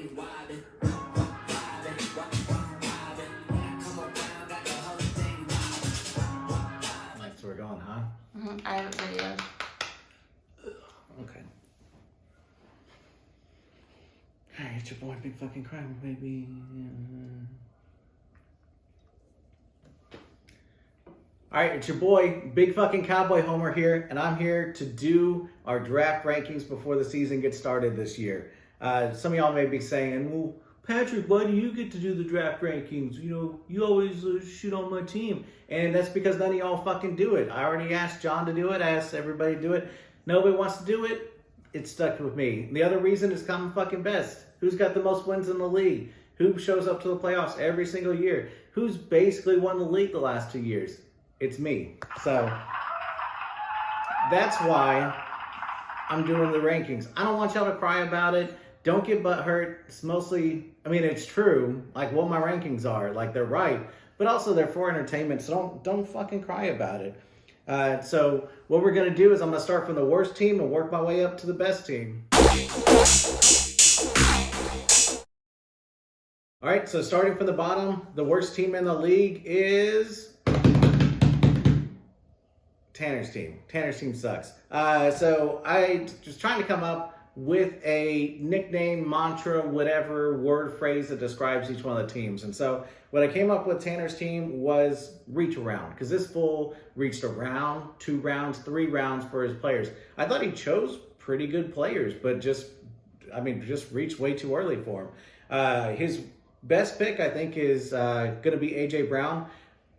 Like, so we're going, huh? I have a video. Okay. Alright, it's your boy, Big Fucking Crime, baby. Alright, it's your boy, Big Fucking Cowboy Homer here, and I'm here to do our draft rankings before the season gets started this year. Some of y'all may be saying, well, Patrick, why do you get to do the draft rankings? You know, you always shit on my team. And that's because none of y'all fucking do it. I already asked John to do it. I asked everybody to do it. Nobody wants to do it. It's stuck with me. And the other reason is I'm fucking best. Who's got the most wins in the league? Who shows up to the playoffs every single year? Who's basically won the league the last 2 years? It's me. So that's why I'm doing the rankings. I don't want y'all to cry about it. Don't get butthurt. It's mostly, I mean, it's true, like what my rankings are, like they're right, but also they're for entertainment, so don't fucking cry about it. So what we're gonna do is I'm gonna start from the worst team and work my way up to the best team. All right, so starting from the bottom, the worst team in the league is Tanner's team. Tanner's team sucks. So I was trying to come up with a nickname, mantra, whatever word phrase that describes each one of the teams. And so what I came up with Tanner's team was reach around, because this fool reached around 2 rounds, 3 rounds for his players. I thought he chose pretty good players, but just reached way too early for him. His best pick, I think, is going to be A.J. Brown.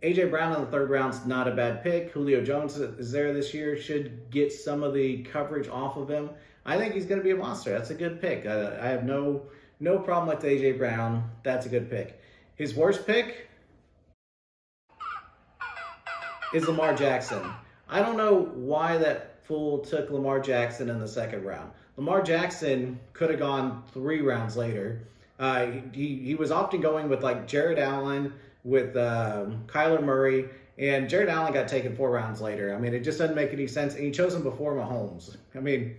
A.J. Brown in the 3rd round's not a bad pick. Julio Jones is there this year, should get some of the coverage off of him. I think he's going to be a monster. That's a good pick. I have no problem with A.J. Brown. That's a good pick. His worst pick is Lamar Jackson. I don't know why that fool took Lamar Jackson in the 2nd round. Lamar Jackson could have gone 3 rounds later. He was often going with like Jared Allen, with Kyler Murray, and Jared Allen got taken 4 rounds later. I mean, it just doesn't make any sense. And he chose him before Mahomes. I mean,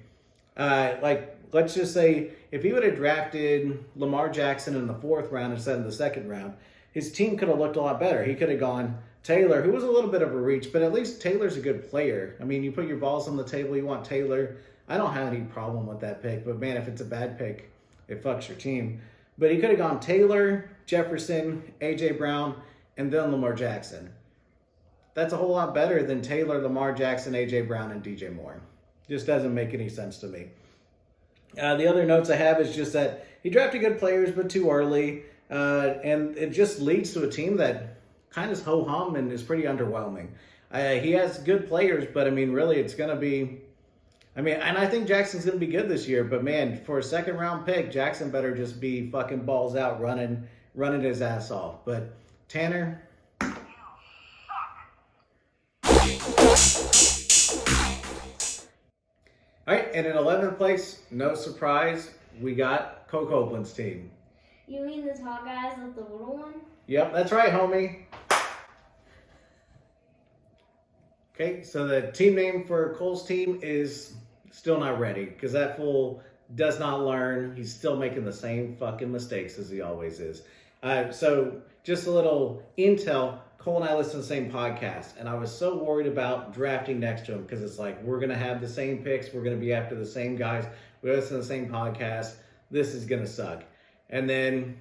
let's just say if he would have drafted Lamar Jackson in the 4th round instead of the 2nd round, his team could have looked a lot better. He could have gone Taylor, who was a little bit of a reach, but at least Taylor's a good player. I mean, you put your balls on the table, you want Taylor. I don't have any problem with that pick, but man, if it's a bad pick, it fucks your team. But he could have gone Taylor, Jefferson, A.J. Brown, and then Lamar Jackson. That's a whole lot better than Taylor, Lamar Jackson, A.J. Brown, and DJ Moore. Just doesn't make any sense to me. The other notes I have is just that he drafted good players, but too early. And it just leads to a team that kind of ho-hum and is pretty underwhelming. He has good players, but I mean, really, it's going to be... I mean, and I think Jackson's going to be good this year, but man, for a 2nd round pick, Jackson better just be fucking balls out running his ass off. But Tanner... All right, and in 11th place, no surprise, we got Coke Copeland's team. You mean the tall guys with the little one? Yep, that's right, homie. Okay, so the team name for Cole's team is still not ready, because that fool does not learn. He's still making the same fucking mistakes as he always is. So just a little intel. Cole and I listen to the same podcast, and I was so worried about drafting next to him because it's like, we're going to have the same picks. We're going to be after the same guys. We listen to the same podcast. This is going to suck. And then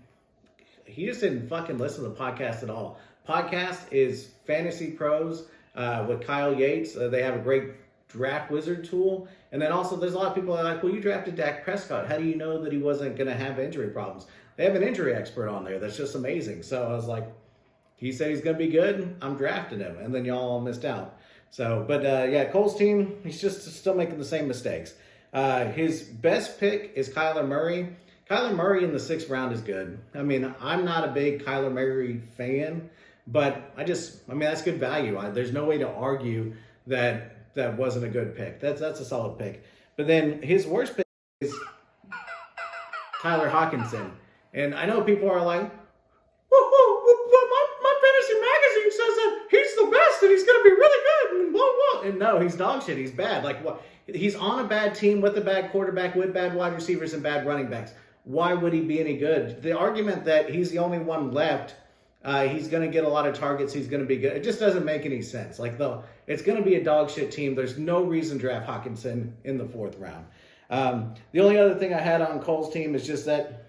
he just didn't fucking listen to the podcast at all. Podcast is Fantasy Pros with Kyle Yates. They have a great draft wizard tool. And then also there's a lot of people that are like, well, you drafted Dak Prescott. How do you know that he wasn't going to have injury problems? They have an injury expert on there. That's just amazing. So I was like, he said he's going to be good. I'm drafting him. And then y'all all missed out. So, but yeah, Cole's team, he's just still making the same mistakes. His best pick is Kyler Murray. Kyler Murray in the 6th round is good. I mean, I'm not a big Kyler Murray fan, but that's good value. There's no way to argue that that wasn't a good pick. That's a solid pick. But then his worst pick is Tyler Hawkinson. And I know people are like, my fantasy magazine says that he's the best and he's going to be really good and blah, blah. And no, he's dog shit. He's bad. Like, what? He's on a bad team with a bad quarterback, with bad wide receivers and bad running backs. why would he be any good? The argument that he's the only one left, he's going to get a lot of targets, he's going to be good, it just doesn't make any sense. Like, it's going to be a dog shit team. There's no reason to draft Hockenson in the 4th round. The only other thing I had on Cole's team is just that,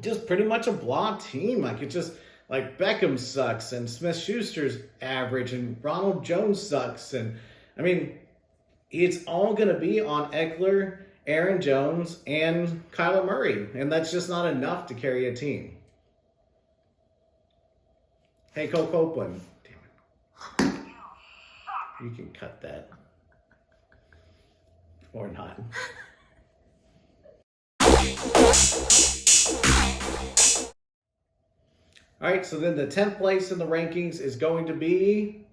just pretty much a blah team. Like, it's just like Beckham sucks and Smith-Schuster's average and Ronald Jones sucks. And I mean, it's all going to be on Eckler, Aaron Jones, and Kyler Murray. And that's just not enough to carry a team. Hey, Cole Copeland. Damn it. You can cut that. Or not. All right, so then the 10th place in the rankings is going to be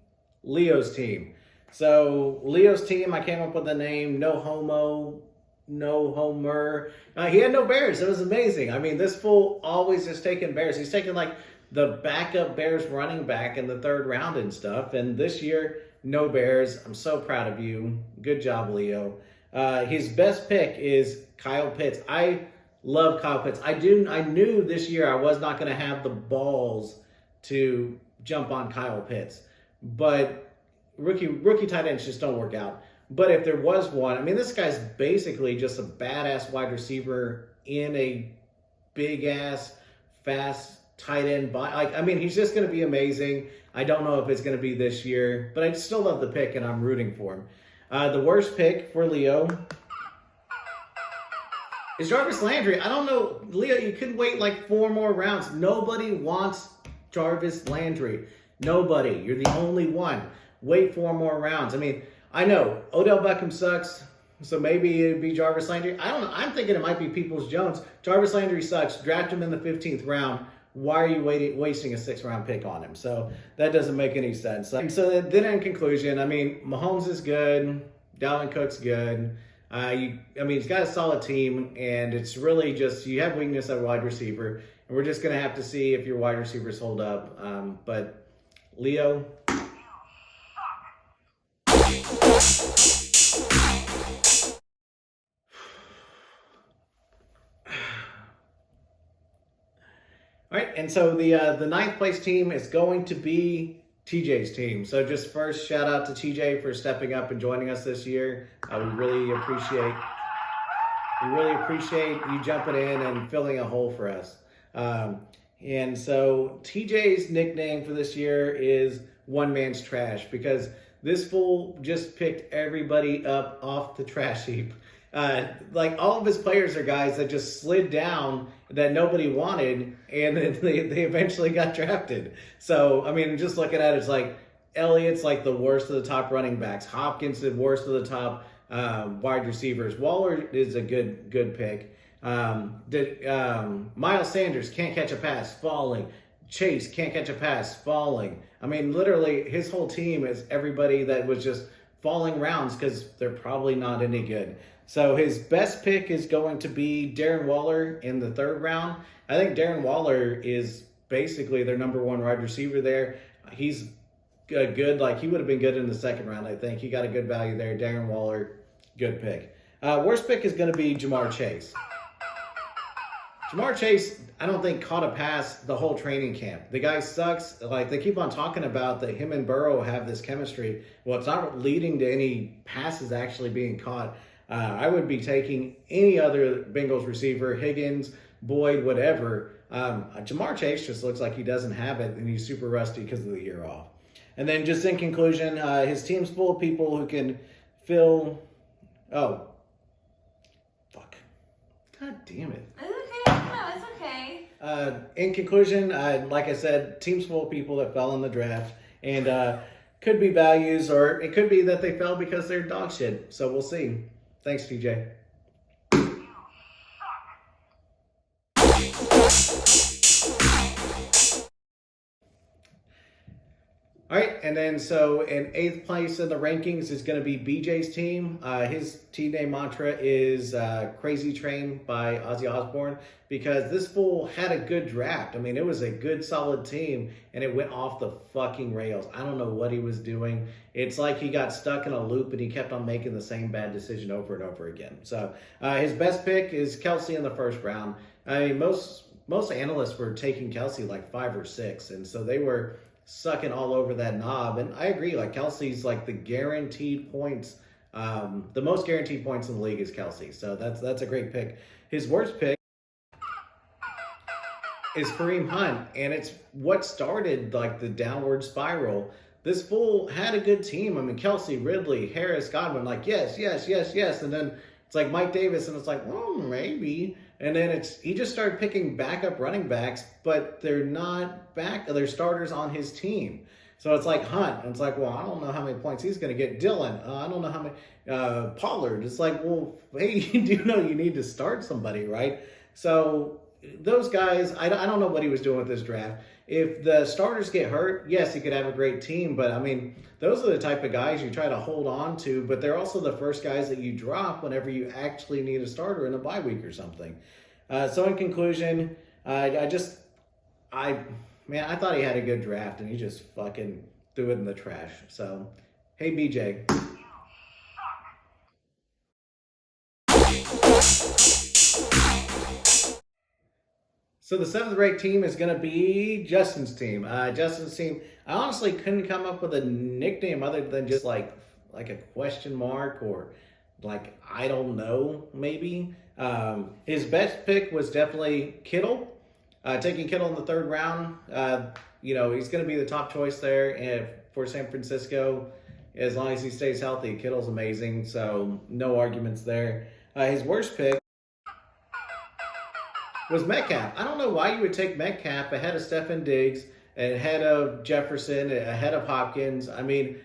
Leo's team. So Leo's team, I came up with the name No Homo, No Homer. He had no Bears. It was amazing. I mean, this fool always is taking Bears. He's taking like the backup Bears running back in the 3rd round and stuff. And this year, no Bears. I'm so proud of you. Good job, Leo. His best pick is Kyle Pitts. I love Kyle Pitts. I knew this year I was not going to have the balls to jump on Kyle Pitts. But rookie tight ends just don't work out. But if there was one, I mean, this guy's basically just a badass wide receiver in a big-ass, fast tight end. I mean, he's just going to be amazing. I don't know if it's going to be this year, but I still love the pick, and I'm rooting for him. The worst pick for Leo is Jarvis Landry. I don't know, Leo, you could wait like 4 more rounds. Nobody wants Jarvis Landry. Nobody. You're the only one. Wait 4 more rounds. I mean, I know Odell Beckham sucks, so maybe it'd be Jarvis Landry. I don't know. I'm thinking it might be Peoples-Jones. Jarvis Landry sucks. Draft him in the 15th round. Why are you wasting a 6th round pick on him? So that doesn't make any sense. And so then in conclusion, I mean, Mahomes is good. Dalvin Cook's good. I mean, he's got a solid team, and it's really just you have weakness at wide receiver, and we're just going to have to see if your wide receivers hold up. But Leo. All right, and so the 9th place team is going to be TJ's team. So just first, shout out to TJ for stepping up and joining us this year. We really appreciate you jumping in and filling a hole for us. And so TJ's nickname for this year is One Man's Trash, because this fool just picked everybody up off the trash heap. Like, all of his players are guys that just slid down that nobody wanted, and then they eventually got drafted. So, I mean, just looking at it, it's like Elliott's like the worst of the top running backs. Hopkins the worst of the top wide receivers. Waller is a good pick. Miles Sanders can't catch a pass, falling. Chase can't catch a pass, falling. I mean, literally, his whole team is everybody that was just falling rounds because they're probably not any good. So his best pick is going to be Darren Waller in the 3rd round. I think Darren Waller is basically their number 1 wide receiver there. He's good. Like, he would have been good in the 2nd round, I think. He got a good value there. Darren Waller, good pick. Worst pick is going to be Jamar Chase. Jamar Chase, I don't think caught a pass the whole training camp. The guy sucks. Like, they keep on talking about that him and Burrow have this chemistry. Well, it's not leading to any passes actually being caught. I would be taking any other Bengals receiver, Higgins, Boyd, whatever. Jamar Chase just looks like he doesn't have it, and he's super rusty because of the year off. And then just in conclusion, his team's full of people who can fill... Oh. Fuck. God damn it. It's okay. No, it's okay. In conclusion, like I said, team's full of people that fell in the draft. And could be values, or it could be that they fell because they're dog shit. So we'll see. Thanks, TJ. All right, and then so in 8th place in the rankings is going to be BJ's team. His team name mantra is Crazy Train by Ozzy Osbourne, because this fool had a good draft. I mean, it was a good, solid team, and it went off the fucking rails. I don't know what he was doing. It's like he got stuck in a loop, and he kept on making the same bad decision over and over again. So his best pick is Kelsey in the 1st round. I mean, most analysts were taking Kelsey like 5 or 6, and so they were sucking all over that knob. And I agree, like Kelsey's like the guaranteed points. The most guaranteed points in the league is Kelsey, so that's a great pick. His worst pick is Kareem Hunt, and it's what started like the downward spiral. This fool had a good team. I mean, Kelsey, Ridley, Harris, Godwin, like yes, yes, yes, yes, and then it's like Mike Davis, and it's like, well, maybe. And then he just started picking backup running backs, but they're not they're starters on his team. So it's like Hunt, and it's like, well, I don't know how many points he's going to get. Dylan, I don't know how many. Pollard, it's like, well, hey, you do know you need to start somebody, right? So those guys, I don't know what he was doing with this draft. If the starters get hurt, yes, he could have a great team, but I mean, those are the type of guys you try to hold on to, but they're also the first guys that you drop whenever you actually need a starter in a bye week or something. So in conclusion, I thought he had a good draft, and he just fucking threw it in the trash. So, hey, BJ. So the 7th-ranked team is going to be Justin's team. Justin's team, I honestly couldn't come up with a nickname other than just like a question mark or like, I don't know, maybe. His best pick was definitely Kittle. Taking Kittle in the 3rd round, he's going to be the top choice there for San Francisco. As long as he stays healthy, Kittle's amazing, so no arguments there. His worst pick was Metcalf. I don't know why you would take Metcalf ahead of Stefon Diggs, ahead of Jefferson, ahead of Hopkins. I mean,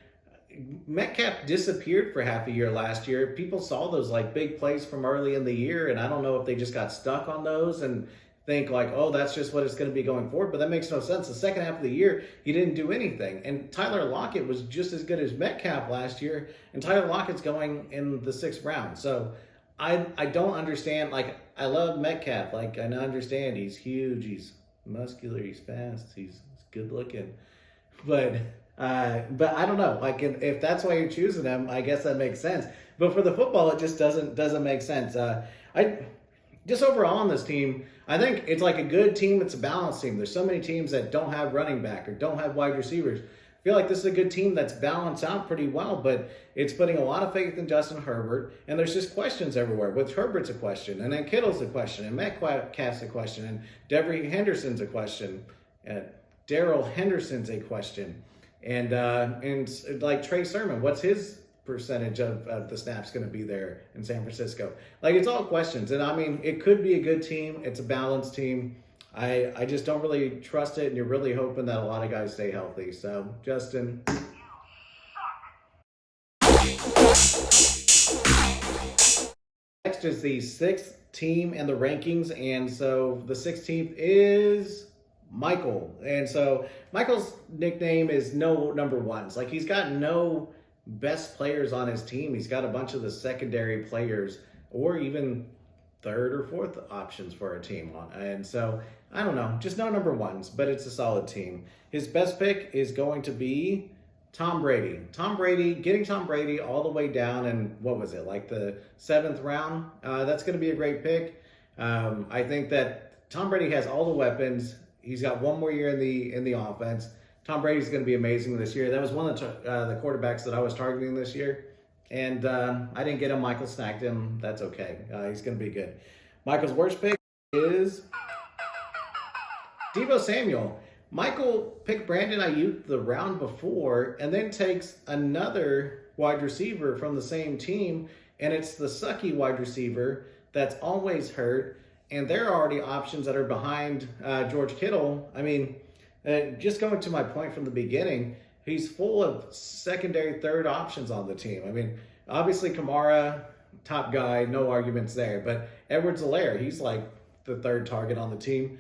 Metcalf disappeared for half a year last year. People saw those like big plays from early in the year, and I don't know if they just got stuck on those and think like, oh, that's just what it's going to be going forward. But that makes no sense. The second half of the year, he didn't do anything. And Tyler Lockett was just as good as Metcalf last year, and Tyler Lockett's going in the 6th round. So I don't understand. Like, I love Metcalf. Like, I understand he's huge, he's muscular, he's fast, he's good looking. But I don't know. Like, if that's why you're choosing him, I guess that makes sense. But for the football, it just doesn't make sense. Just overall on this team, I think it's like a good team. It's a balanced team. There's so many teams that don't have running back or don't have wide receivers. I feel like this is a good team that's balanced out pretty well, but it's putting a lot of faith in Justin Herbert, and there's just questions everywhere. With Herbert's a question, and then Kittle's a question, and Metcalf's a question, and Devery Henderson's a question, and Darrell Henderson's a question, and like Trey Sermon, what's his percentage of the snaps going to be there in San Francisco? Like, it's all questions, and I mean, it could be a good team. It's a balanced team. I just don't really trust it, and you're really hoping that a lot of guys stay healthy. So, Justin. Next is the 6th team in the rankings, and so the 16th is Michael. And so Michael's nickname is no number ones. Like, he's got no best players on his team. He's got a bunch of the secondary players or even 3rd or 4th options for a team on. And so, I don't know, just no number ones, but it's a solid team. His best pick is going to be Tom Brady. Getting Tom Brady all the way down in, what was it, like the 7th round? That's going to be a great pick. I think that Tom Brady has all the weapons. He's got one more year in the offense. Tom Brady's going to be amazing this year. That was one of the quarterbacks that I was targeting this year. And I didn't get him. Michael snagged him. That's okay. He's going to be good. Michael's worst pick is Deebo Samuel. Michael picked Brandon Ayuk the round before and then takes another wide receiver from the same team, and it's the sucky wide receiver that's always hurt, and there are already options that are behind George Kittle. I mean, just going to my point from the beginning, he's full of secondary, 3rd options on the team. I mean, obviously Kamara, top guy, no arguments there, but Edwards-Helaire, he's like the 3rd target on the team.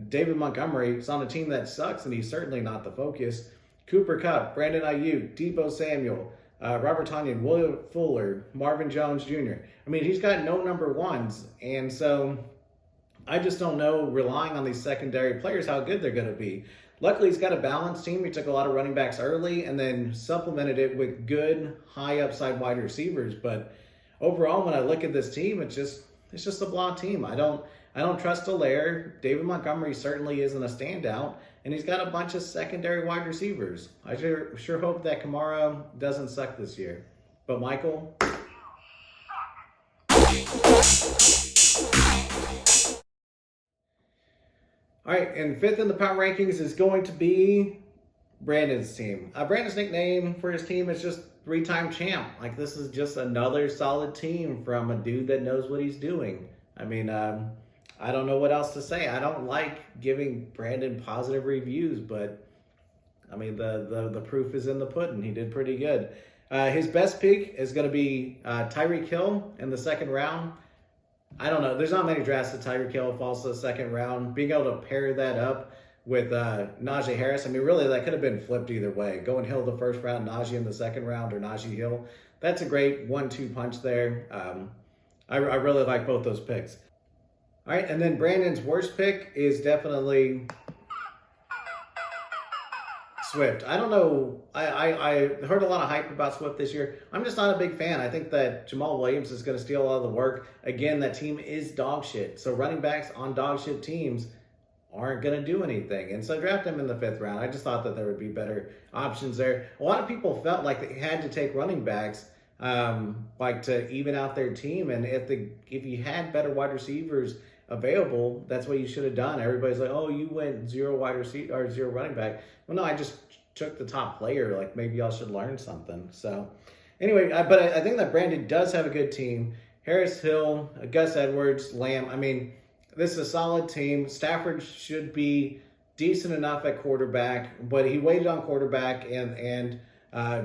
David Montgomery is on a team that sucks, and he's certainly not the focus. Cooper Kupp, Brandon Ayuk, Deebo Samuel, Robert Tonyan, William Fuller, Marvin Jones Jr. I mean, he's got no number ones, and so I just don't know, relying on these secondary players, how good they're going to be. Luckily, he's got a balanced team. He took a lot of running backs early and then supplemented it with good, high upside wide receivers. But overall, when I look at this team, it's just a blah team. I I don't trust Allaire. David Montgomery certainly isn't a standout. And he's got a bunch of secondary wide receivers. I sure hope that Kamara doesn't suck this year. But Michael? All right, and fifth in the power rankings is going to be Brandon's team. Brandon's nickname for his team is just three-time champ. Like, this is just another solid team from a dude that knows what he's doing. I mean, I don't know what else to say. I don't like giving Brandon positive reviews, but I mean, the proof is in the pudding. He did pretty good. His best pick is going to be Tyreek Hill in the second round. I don't know. There's not many drafts that Tyreek Hill falls to the second round. Being able to pair that up with Najee Harris, I mean, really, that could have been flipped either way. Going Hill the first round, Najee in the second round, or Najee Hill. That's a great 1-2 punch there. I really like both those picks. All right, and then Brandon's worst pick is definitely Swift. I don't know. I heard a lot of hype about Swift this year. I'm just not a big fan. I think that Jamal Williams is going to steal all the work. Again, that team is dog shit. So running backs on dog shit teams aren't going to do anything. And so draft him in the 5th round. I just thought that there would be better options there. A lot of people felt like they had to take running backs like to even out their team. And if you had better wide receivers available, that's what you should have done. Everybody's like, oh, you went zero wide receiver or zero running back. Well, no, I just took the top player. Like, maybe y'all should learn something. So anyway, but I think that Brandon does have a good team. Harris, Hill, Gus Edwards, Lamb. I mean, this is a solid team. Stafford should be decent enough at quarterback, but he waited on quarterback, and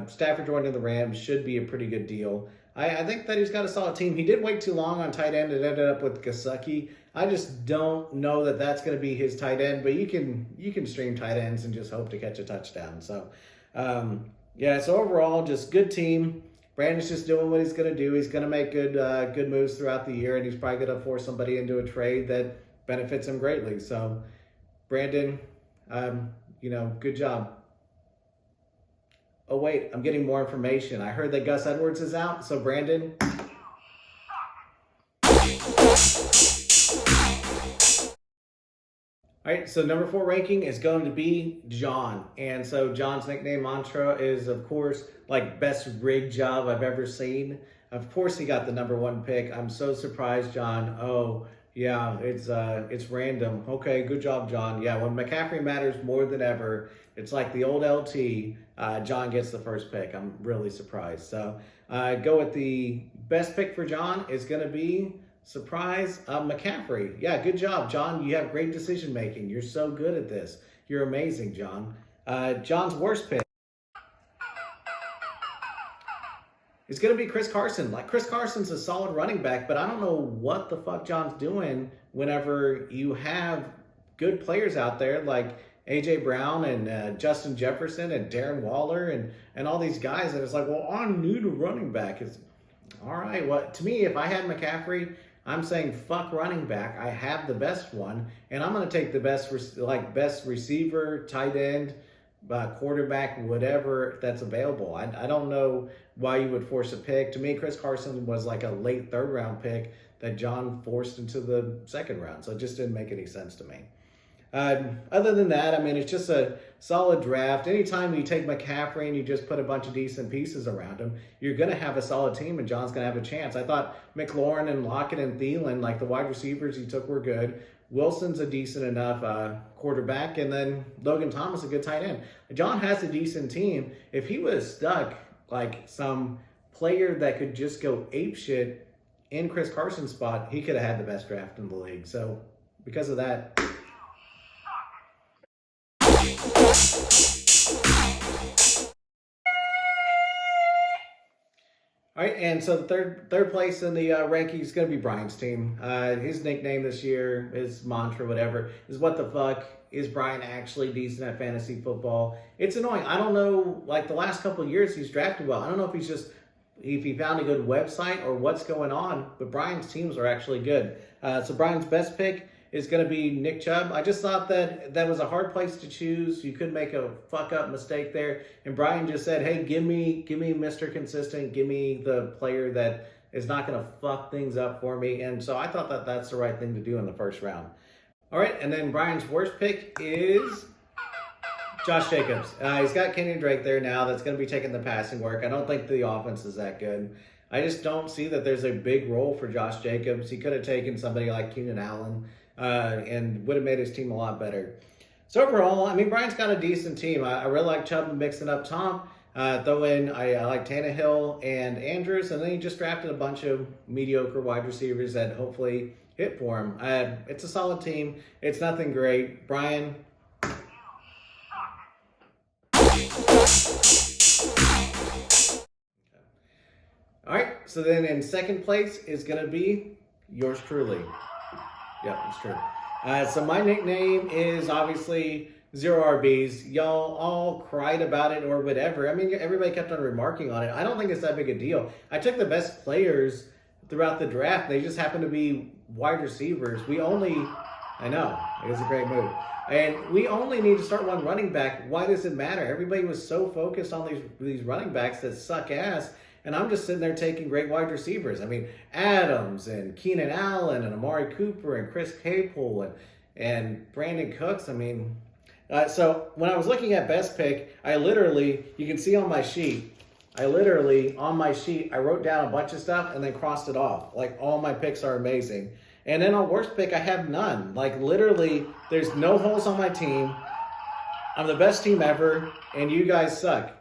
Stafford joining the Rams should be a pretty good deal. I think that he's got a solid team. He did wait too long on tight end. It ended up with Gesicki. I just don't know that that's going to be his tight end, but you can stream tight ends and just hope to catch a touchdown. So, yeah, so overall, just good team. Brandon's just doing what he's going to do. He's going to make good moves throughout the year, and he's probably going to force somebody into a trade that benefits him greatly. So, Brandon, good job. Oh, wait, I'm getting more information. I heard that Gus Edwards is out. So, Brandon. All right, so number 4 ranking is going to be John. And so John's nickname mantra is, of course, like, best rig job I've ever seen. Of course he got the number 1 pick. I'm so surprised, John. Oh, yeah, it's random. Okay, good job, John. Yeah, when McCaffrey matters more than ever, it's like the old LT. John gets the first pick. I'm really surprised. So go with the best pick for John is going to be, surprise, McCaffrey. Yeah, good job, John. You have great decision making. You're so good at this. You're amazing, John. John's worst pick is going to be Chris Carson. Like, Chris Carson's a solid running back, but I don't know what the fuck John's doing whenever you have good players out there like A.J. Brown and Justin Jefferson and Darren Waller and all these guys. And it's like, well, I need a running back. It's all right. Well, to me, if I had McCaffrey, I'm saying fuck running back. I have the best one, and I'm going to take the best receiver, tight end, quarterback, whatever that's available. I don't know why you would force a pick. To me, Chris Carson was like a late 3rd round pick that John forced into the 2nd round. So it just didn't make any sense to me. Other than that, I mean, it's just a solid draft. Anytime you take McCaffrey and you just put a bunch of decent pieces around him, you're going to have a solid team, and John's going to have a chance. I thought McLaurin and Lockett and Thielen, like the wide receivers he took, were good. Wilson's a decent enough quarterback, and then Logan Thomas a good tight end. John has a decent team. If he was stuck like some player that could just go apeshit in Chris Carson's spot, he could have had the best draft in the league. So because of that... All right, and so the third place in the ranking is going to be Brian's team. His nickname this year, his mantra, whatever, is what the fuck. Is Brian actually decent at fantasy football? It's annoying. I don't know, like the last couple of years he's drafted well. I don't know if he found a good website or what's going on, but Brian's teams are actually good. So Brian's best pick is going to be Nick Chubb. I just thought that was a hard place to choose. You could make a fuck up mistake there. And Brian just said, hey, give me Mr. Consistent. Give me the player that is not going to fuck things up for me. And so I thought that that's the right thing to do in the first round. All right, and then Brian's worst pick is Josh Jacobs. He's got Kenyon Drake there now. That's going to be taking the passing work. I don't think the offense is that good. I just don't see that there's a big role for Josh Jacobs. He could have taken somebody like Keenan Allen and would have made his team a lot better. So overall, I mean, Brian's got a decent team. I really like Chubb mixing up Tom. Throw in, I like Tannehill and Andrews, and then he just drafted a bunch of mediocre wide receivers that hopefully hit for him. It's a solid team. It's nothing great. Brian. All right, so then in second place is going to be yours truly. Yeah, it's true. So my nickname is obviously Zero RBs. Y'all all cried about it or whatever. I mean, everybody kept on remarking on it. I don't think it's that big a deal. I took the best players throughout the draft. They just happen to be wide receivers. I know, it was a great move. And we only need to start one running back. Why does it matter? Everybody was so focused on these running backs that suck ass. And I'm just sitting there taking great wide receivers. I mean, Adams and Keenan Allen and Amari Cooper and Chris Claypool and Brandon Cooks. I mean, so when I was looking at best pick, you can see on my sheet, I wrote down a bunch of stuff and then crossed it off. Like, all my picks are amazing. And then on worst pick, I have none. Like, literally, there's no holes on my team. I'm the best team ever, and you guys suck.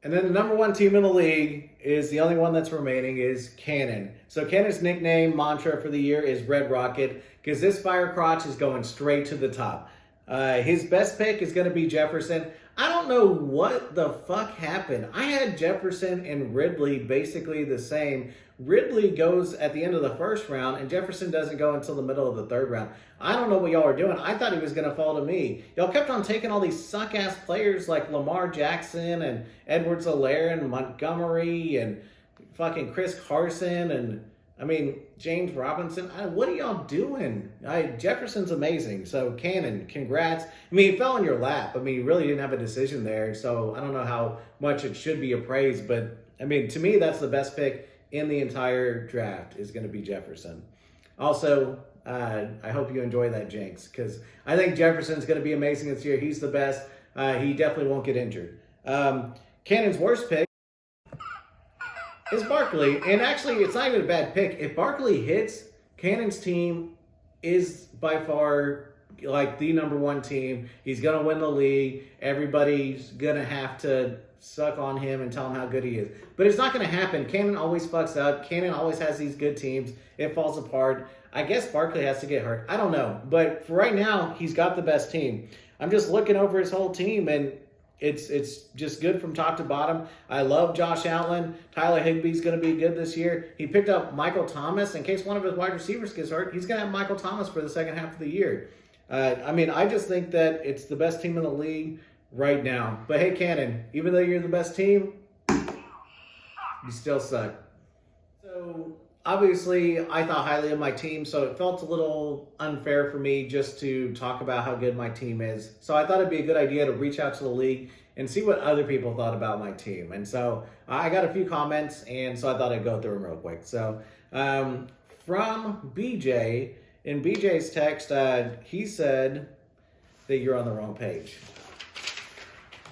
And then the number one team in the league is the only one that's remaining is Cannon. So Cannon's nickname mantra for the year is Red Rocket because this fire crotch is going straight to the top. His best pick is going to be Jefferson. I don't know what the fuck happened. I had Jefferson and Ridley basically the same. Ridley goes at the end of the first round, and Jefferson doesn't go until the middle of the third round. I don't know what y'all are doing. I thought he was going to fall to me. Y'all kept on taking all these suck-ass players like Lamar Jackson and Edwards-Helaire and Montgomery and fucking Chris Carson and, James Robinson. What are y'all doing? Jefferson's amazing. So, Cannon, congrats. He fell in your lap. You really didn't have a decision there. So, I don't know how much it should be appraised. But, to me, that's the best pick in the entire draft is going to be Jefferson. Also, I hope you enjoy that jinx because I think Jefferson's going to be amazing this year. He's the best. He definitely won't get injured. Cannon's worst pick is Barkley. And actually, it's not even a bad pick. If Barkley hits, Cannon's team is by far like the number one team. He's going to win the league. Everybody's going to have to suck on him and tell him how good he is. But it's not going to happen. Cannon always fucks up. Cannon always has these good teams. It falls apart. I guess Barkley has to get hurt. I don't know. But for right now, he's got the best team. I'm just looking over his whole team, and it's just good from top to bottom. I love Josh Allen. Tyler Higbee's going to be good this year. He picked up Michael Thomas. In case one of his wide receivers gets hurt, he's going to have Michael Thomas for the second half of the year. I just think that it's the best team in the league right now. But hey, Cannon, even though you're the best team, you still suck. So obviously, I thought highly of my team, so it felt a little unfair for me just to talk about how good my team is. So I thought it'd be a good idea to reach out to the league and see what other people thought about my team. And so I got a few comments, and so I thought I'd go through them real quick. So from BJ, in BJ's text, he said that you're on the wrong page.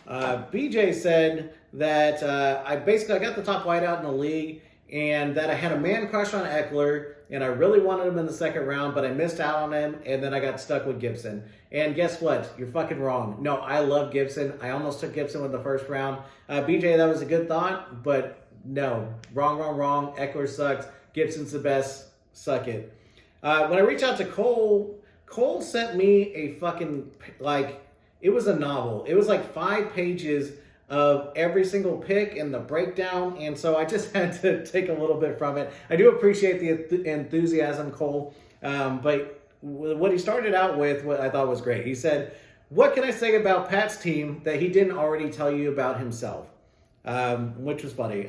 BJ said that I got the top wideout in the league and that I had a man crush on Eckler and I really wanted him in the second round, but I missed out on him and then I got stuck with Gibson. And guess what? You're fucking wrong. No, I love Gibson. I almost took Gibson with the first round. BJ, that was a good thought, but no. Wrong. Eckler sucks. Gibson's the best. Suck it. When I reached out to Cole sent me a fucking, it was a novel. It was 5 pages of every single pick and the breakdown, and so I just had to take a little bit from it. I do appreciate the enthusiasm, Cole, but what he started out with, what I thought was great. He said, what can I say about Pat's team that he didn't already tell you about himself? Which was funny.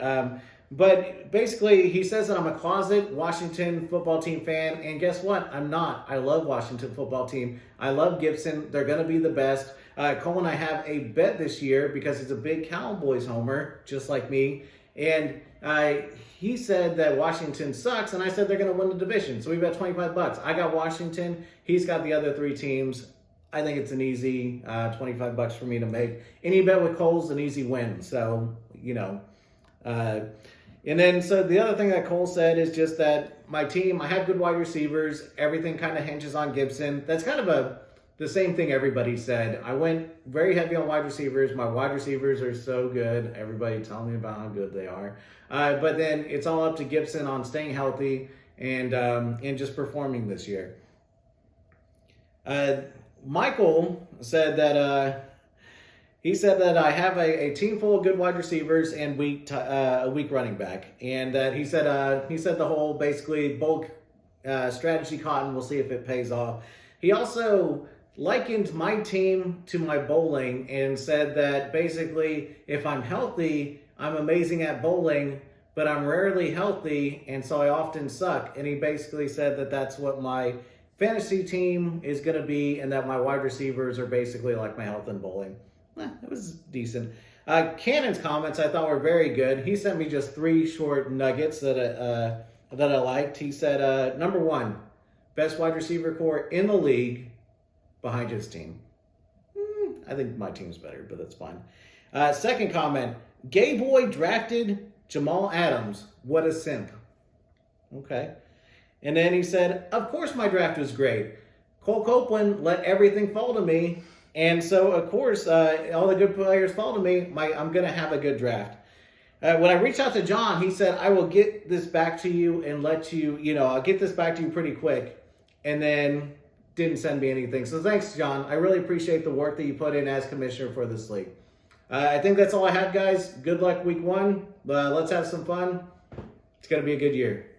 But basically, he says that I'm a closet Washington football team fan, and guess what? I'm not. I love Washington football team. I love Gibson. They're going to be the best. Cole and I have a bet this year because he's a big Cowboys homer, just like me. And he said that Washington sucks, and I said they're going to win the division. So we bet $25. I got Washington. He's got the other 3 teams. I think it's an easy $25 for me to make. Any bet with Cole's an easy win. So, you know. And then, so the other thing that Cole said is just that my team, I have good wide receivers. Everything kind of hinges on Gibson. That's kind of the same thing everybody said. I went very heavy on wide receivers. My wide receivers are so good. Everybody tell me about how good they are. But then it's all up to Gibson on staying healthy and just performing this year. Michael said that he said that I have a team full of good wide receivers and a weak running back, and that he said the whole basically bulk strategy cotton. We'll see if it pays off. He also likened my team to my bowling and said that basically if I'm healthy, I'm amazing at bowling, but I'm rarely healthy, and so I often suck. And he basically said that that's what my fantasy team is going to be, and that my wide receivers are basically like my health and bowling. It was decent. Cannon's comments I thought were very good. He sent me just 3 short nuggets that I liked. He said, number 1, best wide receiver core in the league behind his team. I think my team's better, but that's fine. Second comment, Gay Boy drafted Jamal Adams. What a simp. Okay. And then he said, of course my draft was great. Cole Copeland let everything fall to me. And so, of course, all the good players fall to me. I'm going to have a good draft. When I reached out to John, he said, I will get this back to you and let you, I'll get this back to you pretty quick. And then didn't send me anything. So thanks, John. I really appreciate the work that you put in as commissioner for this league. I think that's all I have, guys. Good luck week 1. Let's have some fun. It's going to be a good year.